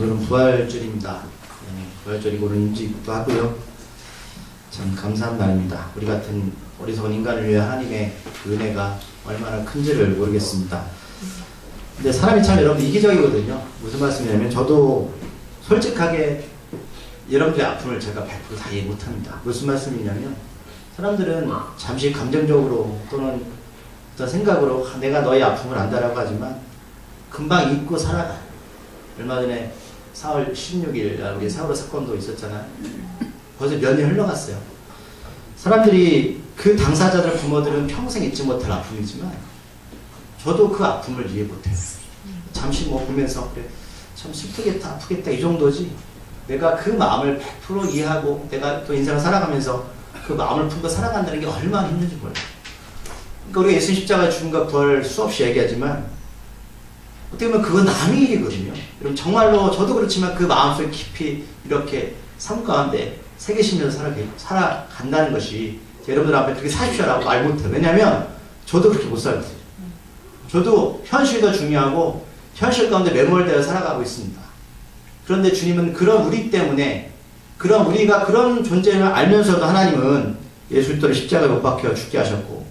오늘은 부활절입니다. 부활절이고 오늘 인지기도 하고요. 참 감사한 날입니다. 우리 같은 어리석은 인간을 위해 하나님의 그 은혜가 얼마나 큰지를 모르겠습니다. 근데 사람이 참 여러분 이기적이거든요. 무슨 말씀이냐면 저도 솔직하게 여러분들의 아픔을 제가 100% 다 이해 못합니다. 무슨 말씀이냐면 사람들은 잠시 감정적으로 또는 어떤 생각으로 내가 너의 아픔을 안다라고 하지만 금방 잊고 살아가요. 얼마 전에 4월 16일 우리 세월호 사건도 있었잖아요. 벌써 몇 년 흘러갔어요. 사람들이 그 당사자들 부모들은 평생 잊지 못할 아픔이지만 저도 그 아픔을 이해 못해요. 잠시 보면서 그래 참 슬프겠다 아프겠다 이 정도지 내가 그 마음을 100% 이해하고 내가 또 인생을 살아가면서 그 마음을 품고 살아간다는 게 얼마나 힘든지 몰라요. 그러니까 우리가 예수 십자가의 죽음과 부활을 수없이 얘기하지만 어떻게 보면 그건 남의 일이거든요. 여러분 정말로 저도 그렇지만 그 마음속에 깊이 이렇게 삶 가운데 새기시면서 살아간다는 것이 여러분들 앞에 그렇게 사십시오라고 말 못해요. 왜냐하면 저도 그렇게 못 살거든요. 저도 현실이 더 중요하고 현실 가운데 매몰되어 살아가고 있습니다. 그런데 주님은 그런 우리 때문에 그런 우리가 그런 존재를 알면서도 하나님은 예수 그리스도를 십자가에 못 박혀 죽게 하셨고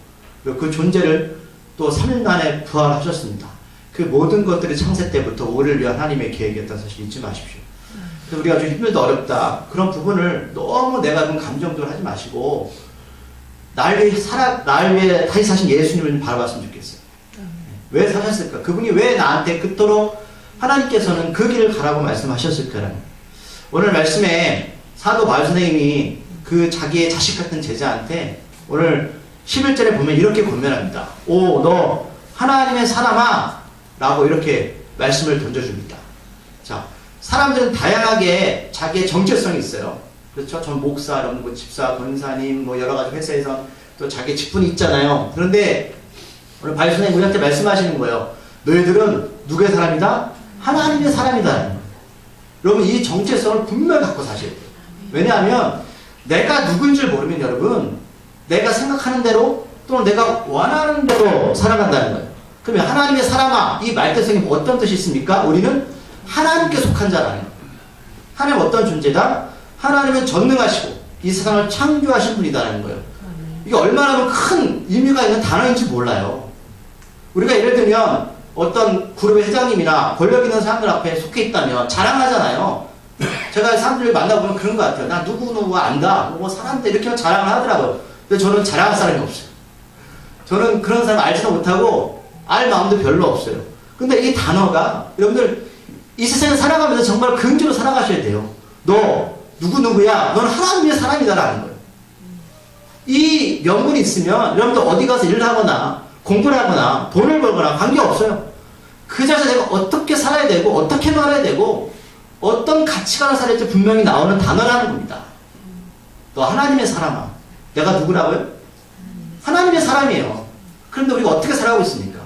그 존재를 또 3일 만에 부활하셨습니다. 그 모든 것들이 창세 때부터 우리를 위한 하나님의 계획이었다는 사실 잊지 마십시오. 그래서 우리가 좀 힘들다 어렵다 그런 부분을 너무 내가 좀 감정적으로 하지 마시고 날 위해 다시 사신 예수님을 바라봤으면 좋겠어요. 왜 사셨을까? 그분이 왜 나한테 그토록 하나님께서는 그 길을 가라고 말씀하셨을까라는 오늘 말씀에 사도 바울 선생님이 그 자기의 자식 같은 제자한테 오늘 11절에 보면 이렇게 권면합니다. 오, 너 하나님의 사람아 라고 이렇게 말씀을 던져줍니다. 자, 사람들은 다양하게 자기의 정체성이 있어요. 그렇죠? 전 목사, 여러분 뭐 집사, 권사님, 뭐 여러 가지 회사에서 또 자기 직분이 있잖아요. 그런데 오늘 바울 선생님 우리한테 말씀하시는 거예요. 너희들은 누구의 사람이다? 하나님의 사람이다. 여러분 이 정체성을 분명히 갖고 사셔야 돼요. 왜냐하면 내가 누구인 줄 모르면 여러분 내가 생각하는 대로 또는 내가 원하는 대로 살아간다는 거예요. 그러면 하나님의 사람아 이 말뜻성이 어떤 뜻이 있습니까? 우리는 하나님께 속한 자라는 거예요. 하나님 어떤 존재다? 하나님은 전능하시고 이 세상을 창조하신 분이다라는 거예요. 이게 얼마나 큰 의미가 있는 단어인지 몰라요. 우리가 예를 들면 어떤 그룹의 회장님이나 권력 있는 사람들 앞에 속해 있다면 자랑하잖아요. 제가 사람들을 만나보면 그런 것 같아요. 나 누구 안다. 뭐 사람들 이렇게 자랑을 하더라고요. 근데 저는 자랑할 사람이 없어요. 저는 그런 사람 알지도 못하고 알 마음도 별로 없어요. 근데 이 단어가 여러분들 이 세상에 살아가면서 정말 긍지로 살아가셔야 돼요. 너 누구야? 넌 하나님의 사람이다라는 거예요. 이 명분이 있으면 여러분들 어디 가서 일을 하거나 공부를 하거나 돈을 벌거나 관계없어요. 그 자리에서 내가 어떻게 살아야 되고 어떻게 말해야 되고 어떤 가치관을 살아야 될지 분명히 나오는 단어라는 겁니다. 너 하나님의 사람아. 내가 누구라고요? 하나님의 사람이에요. 그런데 우리가 어떻게 살아가고 있습니까?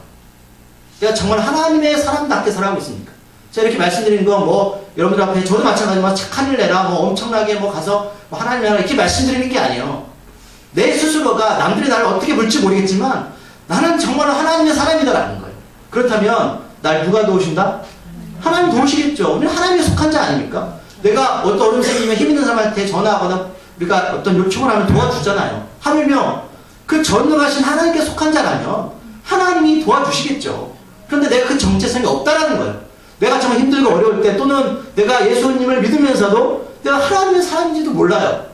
내가 정말 하나님의 사람답게 살아가고 있습니까? 제가 이렇게 말씀드리는 건 뭐 여러분들 앞에 저도 마찬가지지만 착한 일 내라 뭐 엄청나게 뭐 가서 뭐 하나님 나라 이렇게 말씀드리는 게 아니에요. 내 스스로가 남들이 나를 어떻게 볼지 모르겠지만 나는 정말 하나님의 사람이다라는 거예요. 그렇다면 날 누가 도우신다? 하나님 도우시겠죠. 우리는 하나님에 속한 자 아닙니까? 내가 어떤 어려움 생기면 힘 있는 사람한테 전화하거나 우리가 어떤 요청을 하면 도와주잖아요. 하물며 그 전능하신 하나님께 속한 자라면 하나님이 도와주시겠죠. 그런데 내가 그 정체성이 없다라는 거예요. 내가 정말 힘들고 어려울 때 또는 내가 예수님을 믿으면서도 내가 하나님의 사람인지도 몰라요.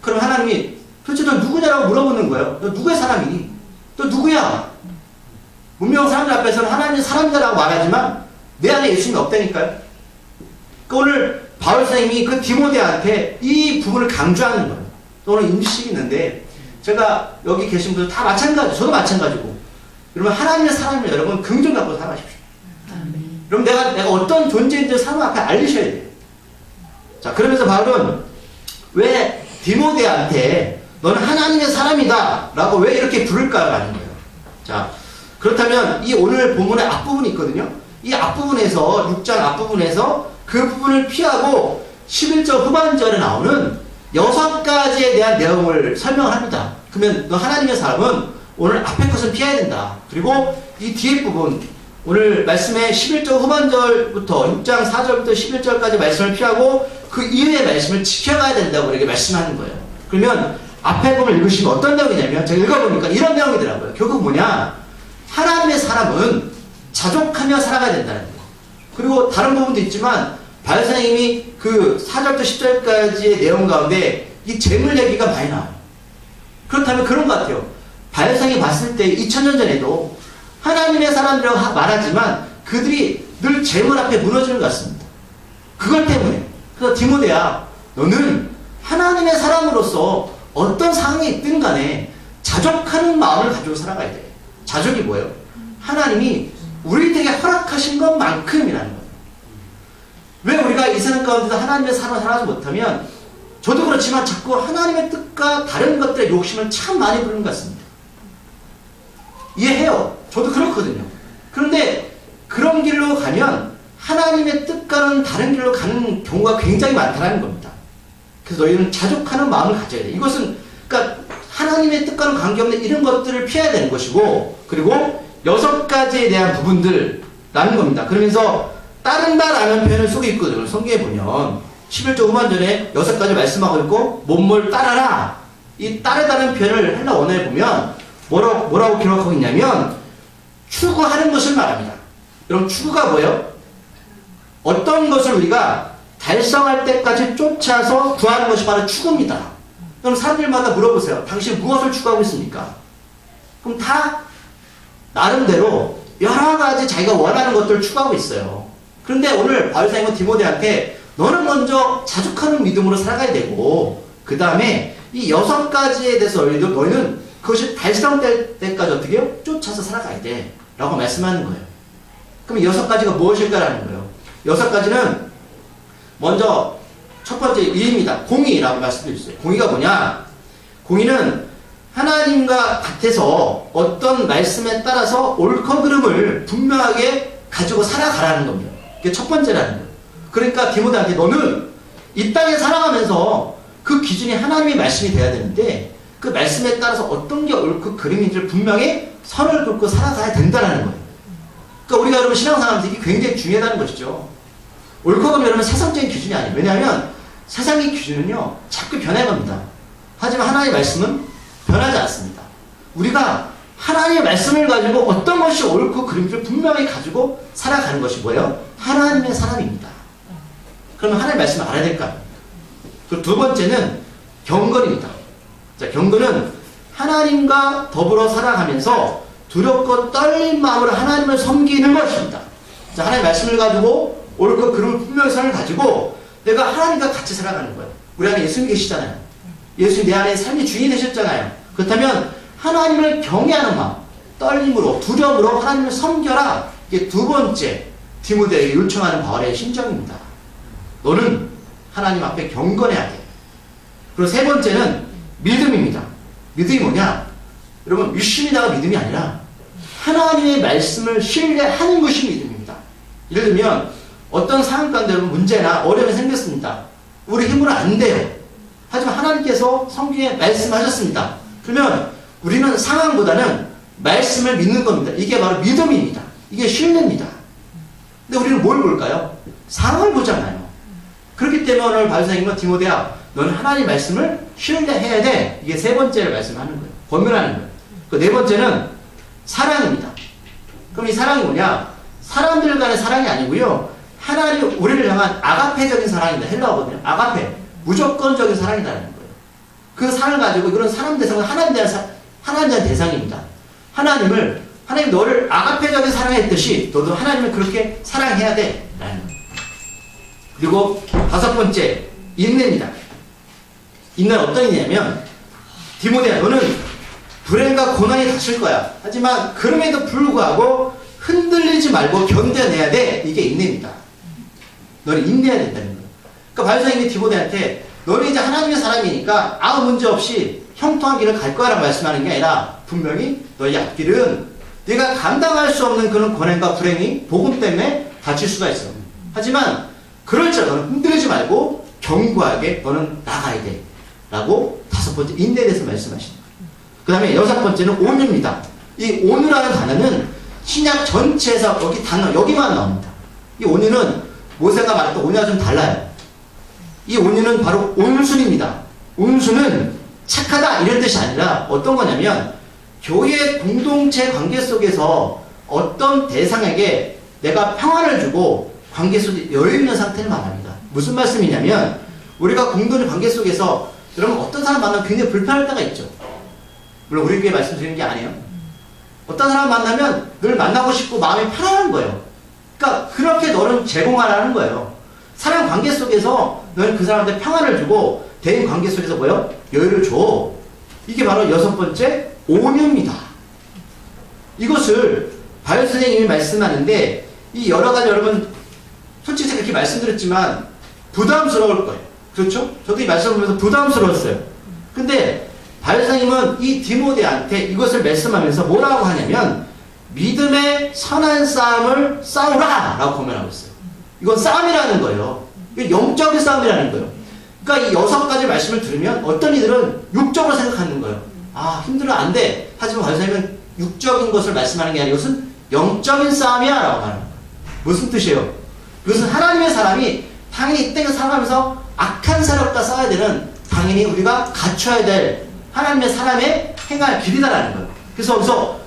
그럼 하나님이 도대체 너 누구냐라고 물어보는 거예요. 너 누구의 사람이니? 너 누구야? 문명한 사람들 앞에서는 하나님의 사람이다라고 말하지만 내 안에 예수님이 없다니까요. 그러니까 오늘 바울 선생님이 그 디모데한테 이 부분을 강조하는 거예요. 또 오늘 임시식이 있는데 제가 여기 계신 분들 다 마찬가지, 저도 마찬가지고 여러분 하나님의 사람을 여러분 긍정 갖고 살아가십시오. 그럼 내가 어떤 존재인지 사람 앞에 알리셔야 돼요. 자, 그러면서 바울은 왜 디모데한테 너는 하나님의 사람이다 라고 왜 이렇게 부를까라는 거예요. 자, 그렇다면 이 오늘 본문의 앞부분이 있거든요. 이 앞부분에서 6장 앞부분에서 그 부분을 피하고 11절 후반절에 나오는 6가지에 대한 내용을 설명을 합니다. 그러면 너 하나님의 사람은 오늘 앞에 것은 피해야 된다. 그리고 이 뒤에 부분 오늘 말씀의 11절 후반절부터 6장 4절부터 11절까지 말씀을 피하고 그 이후의 말씀을 지켜가야 된다고 이렇게 말씀하는 거예요. 그러면 앞에 부분을 읽으시면 어떤 내용이냐면 제가 읽어보니까 이런 내용이더라고요. 결국 뭐냐? 하나님의 사람은 자족하며 살아가야 된다는 거예요. 그리고 다른 부분도 있지만 바울사님이 그 4절부터 10절까지의 내용 가운데 이 재물 얘기가 많이 나와요. 그렇다면 그런 것 같아요. 바울사님이 봤을 때 2000년 전에도 하나님의 사람들이라고 말하지만 그들이 늘 재물 앞에 무너지는 것 같습니다. 그것 때문에. 그래서 디모데야, 너는 하나님의 사람으로서 어떤 상황이 있든 간에 자족하는 마음을 가지고 살아가야 돼. 자족이 뭐예요? 하나님이 우리에게 허락하신 것만큼이라는 거예요. 왜 우리가 이 세상 가운데서 하나님의 삶을 살아가지 못하면 저도 그렇지만 자꾸 하나님의 뜻과 다른 것들의 욕심을 참 많이 부르는 것 같습니다. 이해해요. 저도 그렇거든요. 그런데 그런 길로 가면 하나님의 뜻과는 다른 길로 가는 경우가 굉장히 많다는 겁니다. 그래서 너희는 자족하는 마음을 가져야 돼. 이것은 그러니까 하나님의 뜻과는 관계없는 이런 것들을 피해야 되는 것이고, 그리고 6가지에 대한 부분들라는 겁니다. 그러면서 따른다라는 표현을 쓰고 있거든요. 성경에 보면 11절 후반전에 6가지 말씀하고 있고 몸을 따라라. 이 따르다는 표현을 헬라 원어에 보면 뭐라고 기록하고 있냐면 추구하는 것을 말합니다. 여러분 추구가 뭐예요? 어떤 것을 우리가 달성할 때까지 쫓아서 구하는 것이 바로 추구입니다. 그럼 사람들마다 물어보세요. 당신 무엇을 추구하고 있습니까? 그럼 다 나름대로 여러 가지 자기가 원하는 것들을 추구하고 있어요. 그런데 오늘 바울사님은 디모데한테 너는 먼저 자족하는 믿음으로 살아가야 되고 그 다음에 이 6가지에 대해서 너희는 그것이 달성될 때까지 어떻게 해요? 쫓아서 살아가야 돼 라고 말씀하는 거예요. 그럼 6가지가 무엇일까라는 거예요. 6가지는 먼저 첫 번째 의입니다. 공의라고 말씀드렸어요. 공의가 뭐냐? 공의는 하나님과 같아서 어떤 말씀에 따라서 옳고 그름을 분명하게 가지고 살아가라는 겁니다. 그게 첫 번째라는 거예요. 그러니까 디모데한테 너는 이 땅에 살아가면서 그 기준이 하나님의 말씀이 돼야 되는데 그 말씀에 따라서 어떤 게 옳고 그름인지를 분명히 선을 긋고 살아가야 된다는 거예요. 그러니까 우리가 여러분 신앙생활하면서 이게 굉장히 중요하다는 것이죠. 옳고 그름 여러분 세상적인 기준이 아니에요. 왜냐하면 세상의 기준은요 자꾸 변해갑니다. 하지만 하나님의 말씀은 변하지 않습니다. 우리가 하나님의 말씀을 가지고 어떤 것이 옳고 그름인지를 분명히 가지고 살아가는 것이 뭐예요? 하나님의 사람입니다. 그러면 하나님의 말씀을 알아야 될까요? 그리고 두 번째는 경건입니다. 자, 경건은 하나님과 더불어 살아가면서 두렵고 떨린 마음으로 하나님을 섬기는 것입니다. 자, 하나님의 말씀을 가지고 옳고 그름을 분명히 선을 가지고 내가 하나님과 같이 살아가는 거예요. 우리 안에 예수님 계시잖아요. 예수님 내 안에 삶의 주인이 되셨잖아요. 그렇다면 하나님을 경외하는 마음, 떨림으로, 두려움으로 하나님을 섬겨라. 이게 두 번째 디모데에게 요청하는 바울의 심정입니다. 너는 하나님 앞에 경건해야 돼. 그리고 세 번째는 믿음입니다. 믿음이 뭐냐? 여러분 믿습니다가 믿음이 아니라 하나님의 말씀을 신뢰하는 것이 믿음입니다. 예를 들면 어떤 상황 가운데 문제나 어려움이 생겼습니다. 우리 힘으로 안 돼요. 하지만 하나님께서 성경에 말씀하셨습니다. 그러면 우리는 상황보다는 말씀을 믿는 겁니다. 이게 바로 믿음입니다. 이게 신뢰입니다. 근데 우리는 뭘 볼까요? 상황을 보잖아요. 그렇기 때문에 오늘 바울사님은 디모데야 너는 하나님 말씀을 신뢰해야 돼. 이게 세 번째를 말씀하는 거예요. 권면하는 거예요. 그 네 번째는 사랑입니다. 그럼 이 사랑이 뭐냐? 사람들 간의 사랑이 아니고요. 하나님 우리를 향한 아가페적인 사랑입니다. 헬라어거든요. 아가페. 무조건적인 사랑이라는 거예요. 그 사랑을 가지고 그런 사람 대상은 하나님 대한 대상입니다. 하나님 너를 아가페적인 사랑했듯이 너도 하나님을 그렇게 사랑해야 돼. 라는 거예요. 그리고 다섯 번째, 인내입니다. 인내는 어떤 인내냐면 디모데야 너는 불행과 고난이 닥칠 거야. 하지만 그럼에도 불구하고 흔들리지 말고 견뎌내야 돼. 이게 인내입니다. 너는 인내해야 된다는 거예요. 그러니까 바울사님이 디모데한테 너는 이제 하나님의 사람이니까 아무 문제 없이 형통한 길을 갈 거라고 말씀하는 게 아니라 분명히 너의 앞길은 네가 감당할 수 없는 그런 고난과 불행이 복음 때문에 닥칠 수가 있어. 하지만 그럴지라도 너는 흔들리지 말고 견고하게 너는 나가야 돼. 라고 다섯 번째 인내에 대해서 말씀하십니다. 그 다음에 여섯 번째는 온유입니다. 이 온유라는 단어는 신약 전체에서 여기 단어 여기만 나옵니다. 이 온유는 모세가 말했던 온유와 좀 달라요. 이 온유는 바로 온순입니다. 온순은 착하다 이런 뜻이 아니라 어떤 거냐면 교회 공동체 관계 속에서 어떤 대상에게 내가 평안을 주고 관계 속에 여유있는 상태를 말합니다. 무슨 말씀이냐면 우리가 공동체 관계 속에서 여러분 어떤 사람 만나면 굉장히 불편할 때가 있죠. 물론 우리 교회 말씀드리는 게 아니에요. 어떤 사람 만나면 늘 만나고 싶고 마음이 편안한 거예요. 그러니까 그렇게 너는 제공하라는 거예요. 사람 관계 속에서 너는 그 사람한테 평안을 주고 대인 관계 속에서 뭐예요? 여유를 줘. 이게 바로 6번째 온유입니다. 이것을 바울 선생님이 말씀하는데 이 여러 가지 여러분 솔직히 제가 이렇게 말씀드렸지만 부담스러울 거예요. 그렇죠? 저도 이 말씀을 보면서 부담스러웠어요. 근데 바울 선생님은 이 디모데한테 이것을 말씀하면서 뭐라고 하냐면 믿음의 선한 싸움을 싸우라 라고 고면하고 있어요. 이건 싸움이라는 거예요. 이건 영적인 싸움이라는 거예요. 그러니까 이 6가지 말씀을 들으면 어떤 이들은 육적으로 생각하는 거예요. 아 힘들어 안 돼. 하지만 바울 선생님은 육적인 것을 말씀하는 게 아니라 이것은 영적인 싸움이야 라고 하는 거예요. 무슨 뜻이에요? 이것은 하나님의 사람이 당연히 이 땅에 살아가면서 악한 사람과 싸워야 되는 당연히 우리가 갖춰야 될 하나님의 사람의 행할 길이다라는 거예요. 그래서 여기서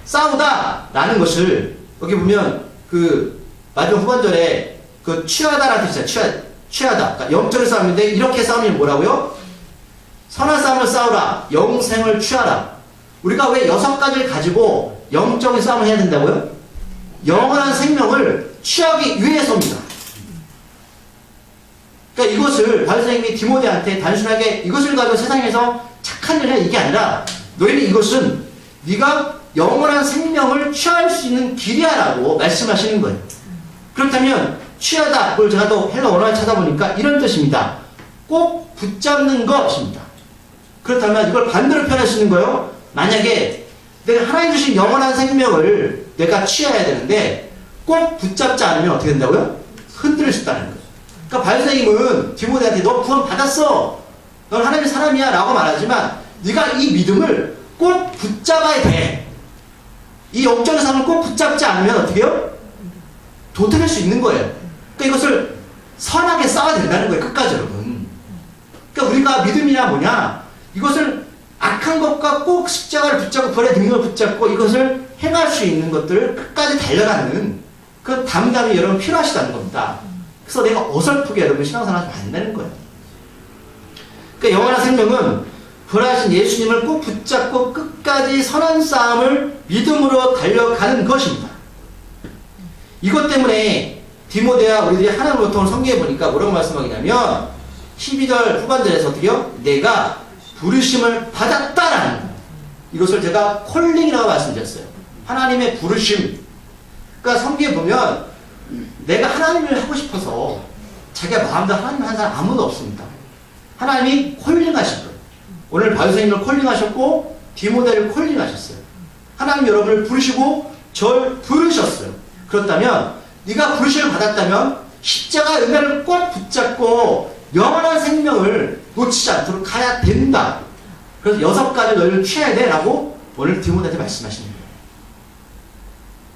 싸우다 라는 것을 여기 보면 그 마지막 후반절에 그 취하다라는 뜻이잖아요. 취하다. 그러니까 영적인 싸움인데 이렇게 싸우면 뭐라고요? 선한 싸움을 싸우라. 영생을 취하라. 우리가 왜 6가지를 가지고 영적인 싸움을 해야 된다고요? 영원한 생명을 취하기 위해서입니다. 그러니까 이것을 바울 선생님이 디모데한테 단순하게 이것을 가지고 세상에서 착한 일을 해 이게 아니라 너희는 이것은 네가 영원한 생명을 취할 수 있는 길이야 라고 말씀하시는 거예요. 그렇다면 취하다, 그걸 제가 또 헬라 원어를 찾아보니까 이런 뜻입니다. 꼭 붙잡는 것입니다. 그렇다면 이걸 반대로 표현할 수 있는 거예요. 만약에 내가 하나님 주신 영원한 생명을 내가 취해야 되는데 꼭 붙잡지 않으면 어떻게 된다고요? 흔들릴 수 있다는 거예요. 그러니까 바울 선생님은 디모데한테 너 구원 받았어. 넌 하나님의 사람이야 라고 말하지만 네가 이 믿음을 꼭 붙잡아야 돼. 이 영적인 삶을 꼭 붙잡지 않으면 어떻게 해요? 도태될 수 있는 거예요. 그러니까 이것을 선하게 싸워야 된다는 거예요. 끝까지 여러분. 그러니까 우리가 믿음이냐 뭐냐 이것을 악한 것과 꼭 십자가를 붙잡고 벌의 능력을 붙잡고 이것을 행할 수 있는 것들을 끝까지 달려가는 그 담담이 여러분 필요하시다는 겁니다. 그래서 내가 어설프게 여러분 신앙생활 하지 안 되는 거예요. 그러니까 영원한 생명은 부활하신 예수님을 꼭 붙잡고 끝까지 선한 싸움을 믿음으로 달려가는 것입니다. 이것 때문에 디모데와 우리들이 하나님으로부터 성경에 보니까 뭐라고 말씀하냐면 12절 후반절에서 어떻게요? 내가 부르심을 받았다라는 거예요. 이것을 제가 콜링이라고 말씀드렸어요. 하나님의 부르심. 그러니까 성경에 보면 내가 하나님을 하고 싶어서 자기가 마음대로 하나님을 하는 사람 아무도 없습니다. 하나님이 콜링하신 거예요. 오늘 바울 선생님을 콜링하셨고 디모데를 콜링하셨어요. 하나님 여러분을 부르시고 절 부르셨어요. 그렇다면 네가 부르심을 받았다면 십자가 은혜를 꼭 붙잡고 영원한 생명을 놓치지 않도록 가야 된다. 그래서 6가지 너희를 취해야 돼 라고 오늘 디모데한테 말씀하시는 거예요.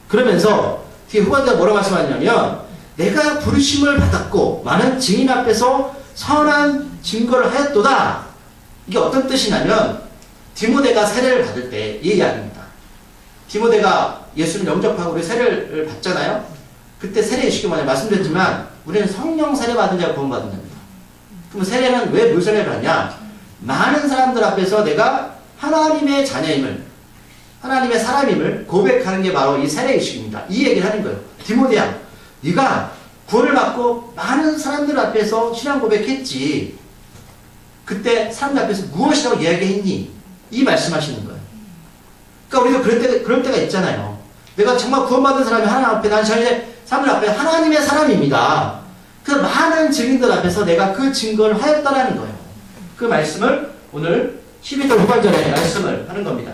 그러면서 뒤에 후반대가 뭐라고 말씀하냐면 내가 부르심을 받았고 많은 증인 앞에서 선한 증거를 하였도다. 이게 어떤 뜻이냐면 디모데가 세례를 받을 때 이 이야기입니다. 디모데가 예수를 영접하고 우리 세례를 받잖아요. 그때 세례 의식이 뭐냐 말씀드렸지만 우리는 성령 세례 받은 자가 구원받은 자입니다. 그럼 세례는 왜 물 세례를 받냐? 많은 사람들 앞에서 내가 하나님의 자녀임을 하나님의 사람임을 고백하는 게 바로 이 세례 의식입니다. 이 얘기를 하는 거예요. 디모데야 네가 구원을 받고 많은 사람들 앞에서 신앙 고백했지. 그때 사람들 앞에서 무엇이라고 이야기했니? 이 말씀하시는 거예요. 그러니까 우리도 그럴 때가 있잖아요. 내가 정말 구원받은 사람이 하나님 앞에 난 이제 사람들 앞에 하나님의 사람입니다. 그 많은 증인들 앞에서 내가 그 증거를 하였다라는 거예요. 그 말씀을 오늘 12절 후반절에 말씀을 하는 겁니다.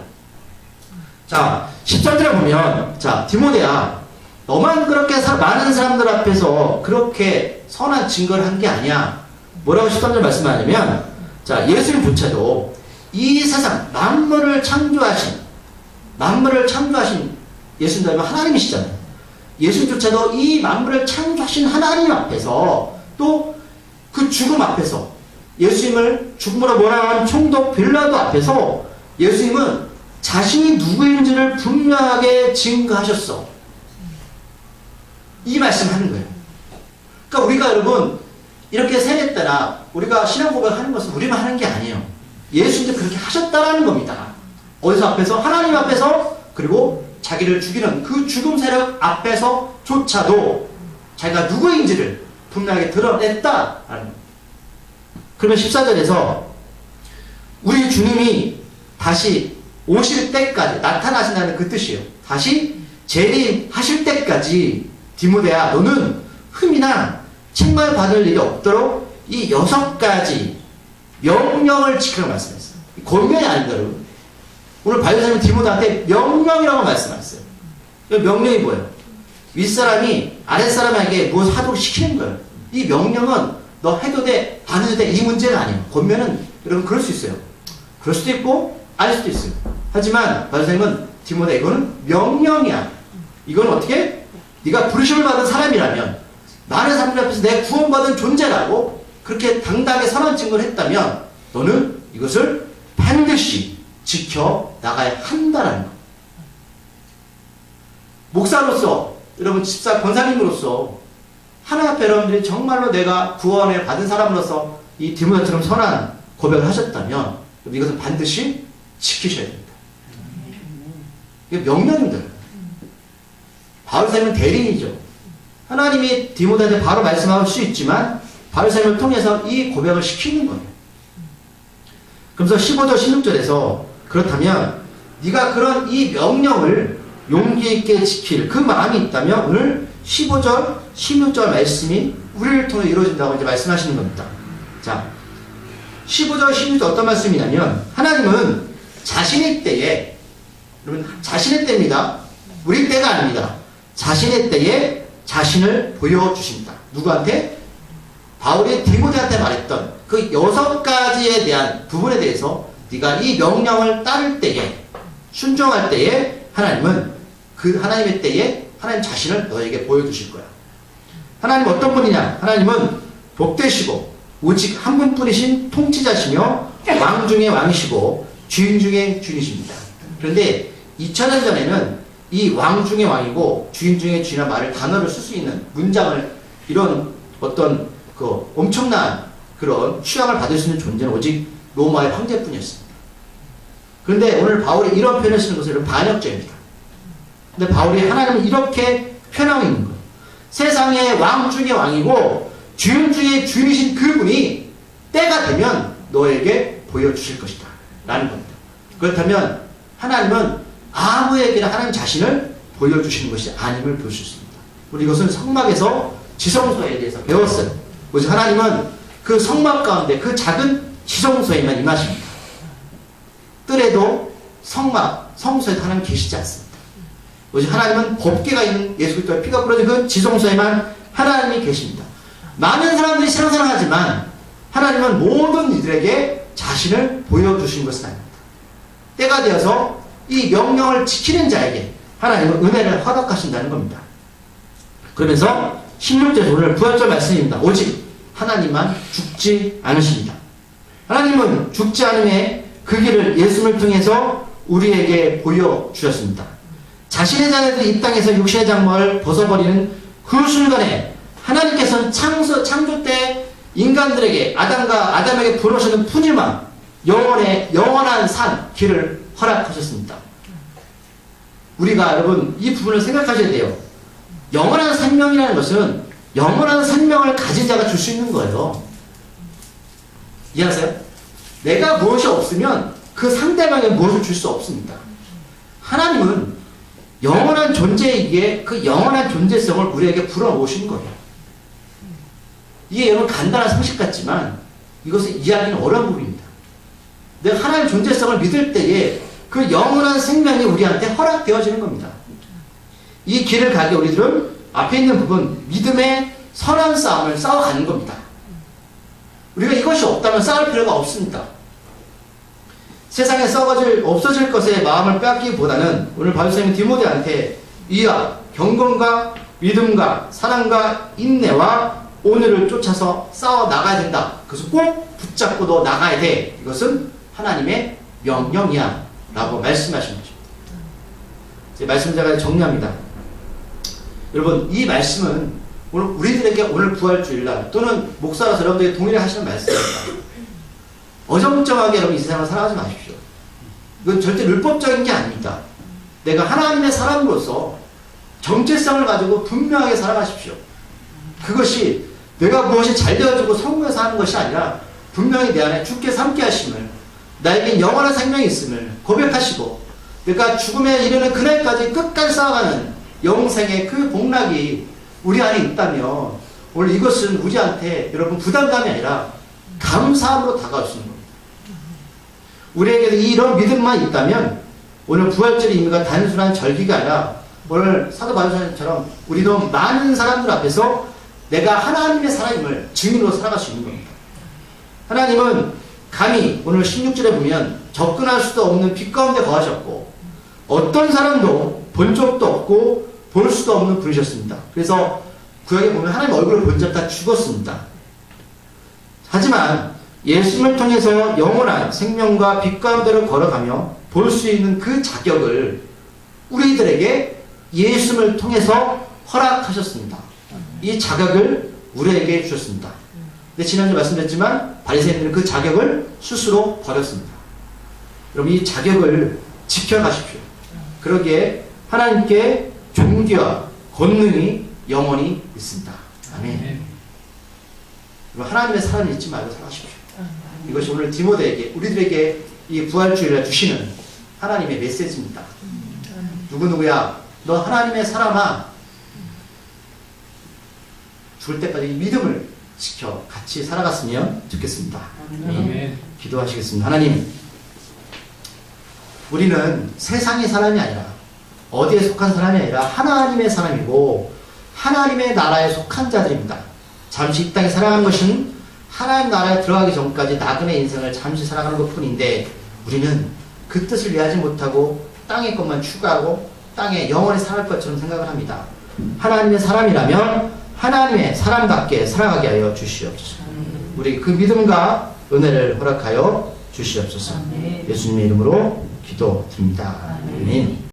자, 10절에 보면 자 디모데야 너만 그렇게 많은 사람들 앞에서 그렇게 선한 증거를 한 게 아니야. 뭐라고 13절 말씀하냐면 자 예수님조차도 이 세상 만물을 창조하신 예수님 닮은 하나님이시잖아요. 예수님조차도 이 만물을 창조하신 하나님 앞에서 또 그 죽음 앞에서 예수님을 죽음으로 몰아간 총독 빌라도 앞에서 예수님은 자신이 누구인지를 분명하게 증거하셨어. 이 말씀을 하는 거예요. 그러니까 우리가 여러분 이렇게 세례 때나 우리가 신앙 고백하는 것은 우리만 하는 게 아니에요. 예수님도 그렇게 하셨다라는 겁니다. 어디서 앞에서? 하나님 앞에서, 그리고 자기를 죽이는 그 죽음 세력 앞에서조차도 자기가 누구인지를 분명하게 드러냈다라는 겁니다. 그러면 14절에서 우리 주님이 다시 오실 때까지 나타나신다는 그 뜻이에요. 다시 재림하실 때까지 디모데야 너는 흠이나 책망을 받을 일이 없도록 이 6가지 명령을 지키라고 말씀했어요. 권면이 아닙니다, 여러분. 오늘 바이오사님 디모데한테 명령이라고 말씀하셨어요. 이 명령이 뭐예요? 윗사람이 아랫사람에게 무엇을 하도록 시키는 거예요. 이 명령은 너 해도 돼, 안 해도 돼, 이 문제가 아니에요. 권면은 여러분 그럴 수 있어요. 그럴 수도 있고 아닐 수도 있어요. 하지만 바이오사님은 디모데 이거는 명령이야. 이건 어떻게? 네가 부르심을 받은 사람이라면 많은 사람들 앞에서 내가 구원받은 존재라고 그렇게 당당하게 선언 증거를 했다면 너는 이것을 반드시 지켜 나가야 한다라는 거. 목사로서, 여러분 집사 권사님으로서 하나님 앞에 여러분들이 정말로 내가 구원을 받은 사람으로서 이 디모데처럼 선한 고백을 하셨다면 이것은 반드시 지키셔야 됩니다. 이게 명령입니다. 바울사님은 대리인이죠. 하나님이 디모데한테 바로 말씀할 수 있지만 바울사님을 통해서 이 고백을 시키는 거예요. 그래서 15절 16절에서 그렇다면 네가 그런 이 명령을 용기 있게 지킬 그 마음이 있다면 오늘 15절 16절 말씀이 우리를 통해 이루어진다고 이제 말씀하시는 겁니다. 자, 15절 16절 어떤 말씀이냐면 하나님은 자신의 때에, 여러분 자신의 때입니다. 우리 때가 아닙니다. 자신의 때에 자신을 보여주신다. 누구한테? 바울이 디모데한테 말했던 그 6가지에 대한 부분에 대해서 네가 이 명령을 따를 때에, 순종할 때에 하나님은 그 하나님의 때에 하나님 자신을 너에게 보여주실 거야. 하나님 어떤 분이냐? 하나님은 복되시고 오직 한 분뿐이신 통치자시며 왕 중의 왕이시고 주인 중의 주인이십니다. 그런데 2000년 전에는 이 왕 중의 왕이고 주인 중의 주인이라는 말을 단어를 쓸 수 있는 문장을, 이런 어떤 그 엄청난 그런 취향을 받을 수 있는 존재는 오직 로마의 황제뿐이었습니다. 그런데 오늘 바울이 이런 표현을 쓰는 것은 반역죄입니다. 근데 바울이 하나님을 이렇게 표현하고 있는 거예요. 세상의 왕 중의 왕이고 주인 중의 주인이신 그분이 때가 되면 너에게 보여주실 것이다 라는 겁니다. 그렇다면 하나님은 아무에게나 하나님 자신을 보여주시는 것이 아님을 볼 수 있습니다. 우리 이것은 성막에서 지성소에 대해서 배웠어요. 오직 하나님은 그 성막 가운데 그 작은 지성소에만 임하십니다. 뜰에도 성막, 성소에 하나님 계시지 않습니다. 오직 하나님은 법궤가 있는 예수 그리스도의 피가 뿌려진 그 지성소에만 하나님이 계십니다. 많은 사람들이 신앙생활하지만 하나님은 모든 이들에게 자신을 보여주신 것은 아닙니다. 때가 되어서 이 명령을 지키는 자에게 하나님은 은혜를 허락하신다는 겁니다. 그러면서 16절 오늘 부활절 말씀입니다. 오직 하나님만 죽지 않으십니다. 하나님은 죽지 않음에 그 길을 예수를 통해서 우리에게 보여주셨습니다. 자신의 자녀들이 이 땅에서 육신의 장막을 벗어버리는 그 순간에 하나님께서는 창조 때 인간들에게 아담에게 불어오시는 푸짐한 영원한 산 길을 허락하셨습니다. 우리가 여러분 이 부분을 생각하셔야 돼요. 영원한 생명이라는 것은 영원한 생명을 가진 자가 줄 수 있는 거예요. 이해하세요? 내가 무엇이 없으면 그 상대방에 무엇을 줄 수 없습니다. 하나님은 영원한 존재이기에 그 영원한 존재성을 우리에게 불어오신 거예요. 이게 여러분 간단한 상식 같지만 이것을 이해하기는 어려운 부분입니다. 내가 하나님 존재성을 믿을 때에 그 영원한 생명이 우리한테 허락되어지는 겁니다. 이 길을 가게 우리들은 앞에 있는 부분 믿음의 선한 싸움을 싸워가는 겁니다. 우리가 이것이 없다면 싸울 필요가 없습니다. 세상에 없어질 것에 마음을 빼앗기보다는 오늘 바울사님이 디모데한테 이와 경건과 믿음과 사랑과 인내와 오늘을 쫓아서 싸워 나가야 된다. 그래서 꼭 붙잡고 너 나가야 돼. 이것은 하나님의 명령이야 라고 말씀하신 거죠. 제 말씀 제가 정리합니다. 여러분, 이 말씀은 오늘 우리들에게 오늘 부활주일날 또는 목사라서 여러분들에게 동일히 하시는 말씀입니다. 어정쩡하게 여러분 이 세상을 살아가지 마십시오. 이건 절대 율법적인 게 아닙니다. 내가 하나님의 사람으로서 정체성을 가지고 분명하게 살아가십시오. 그것이 내가 무엇이 잘 되어지고 성공해서 하는 것이 아니라 분명히 내 안에 주께서 함께 하심을, 나에겐 영원한 생명이 있음을 고백하시고 내가 죽음에 이르는 그날까지 끝까지 쌓아가는 영생의 그 복락이 우리 안에 있다면 오늘 이것은 우리한테 여러분 부담감이 아니라 감사함으로 다가올 수 있는 겁니다. 우리에게 이런 믿음만 있다면 오늘 부활절의 의미가 단순한 절기가 아니라 오늘 사도 바울처럼 우리도 많은 사람들 앞에서 내가 하나님의 사람임을 증인으로 살아갈 수 있는 겁니다. 하나님은 감히 오늘 16절에 보면 접근할 수도 없는 빛 가운데 거하셨고 어떤 사람도 본 적도 없고 볼 수도 없는 분이셨습니다. 그래서 구약에 보면 하나님 얼굴을 본 자 다 죽었습니다. 하지만 예수님을 통해서 영원한 생명과 빛 가운데를 걸어가며 볼 수 있는 그 자격을 우리들에게 예수님을 통해서 허락하셨습니다. 이 자격을 우리에게 주셨습니다. 근데 지난주에 말씀드렸지만 바리새인들은 그 자격을 스스로 버렸습니다. 여러분, 이 자격을 지켜가십시오. 그러기에 하나님께 존귀와 권능이 영원히 있습니다. 아멘. 하나님의 사랑을 잊지 말고 살아가십시오. 이것이 오늘 디모데에게, 우리들에게 이 부활주일에 주시는 하나님의 메시지입니다. 누구누구야, 너 하나님의 사람아, 죽을 때까지 이 믿음을 지켜 같이 살아갔으면 좋겠습니다. 아멘. 기도하시겠습니다. 하나님, 우리는 세상의 사람이 아니라 어디에 속한 사람이 아니라 하나님의 사람이고 하나님의 나라에 속한 자들입니다. 잠시 이 땅에 살아가는 것은 하나님 나라에 들어가기 전까지 나그네 인생을 잠시 살아가는 것 뿐인데 우리는 그 뜻을 이해하지 못하고 땅의 것만 추구하고 땅에 영원히 살아갈 것처럼 생각을 합니다. 하나님의 사람이라면 하나님의 사람답게 살아가게 하여 주시옵소서. 우리 그 믿음과 은혜를 허락하여 주시옵소서. 예수님의 이름으로 기도드립니다. 아멘.